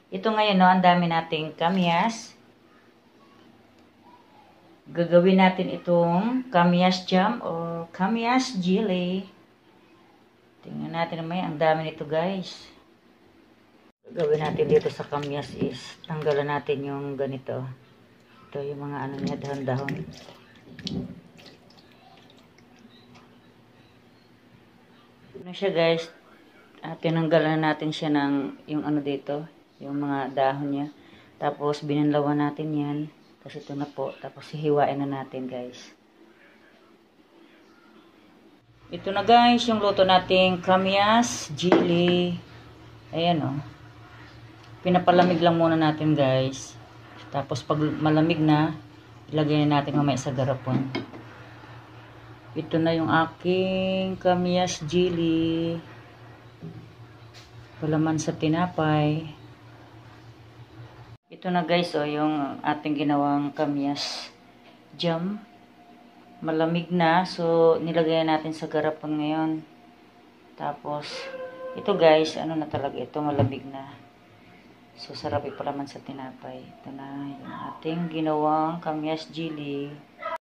Ito ngayon, no, ang dami nating kamyas. Gagawin natin itong kamyas jam o kamyas jelly. Tingnan natin naman, ang dami nito guys. Gagawin natin dito sa kamyas is, tanggalan natin yung ganito. Ito yung mga ano niya, dahon-dahon. Ano siya guys, tinanggalan natin siya ng yung ano dito, yung mga dahon niya. Tapos binanlawan natin yan. Tapos ito na po, tapos hihiwain na natin guys. Ito na guys, yung luto nating kamyas jelly. Ayan o. Pinapalamig lang muna natin guys. Tapos pag malamig na, ilagay na natin mamaya sa garapon. Ito na yung aking kamyas jelly. Palaman sa tinapay. Ito na guys, oh, yung ating ginawang kamyas jam. Malamig na, so nilagay natin sa garapon ngayon. Tapos, ito guys, ano na talaga, ito malamig na. So, sarap ipalaman sa tinapay. Ito na yung ating ginawang kamyas jelly.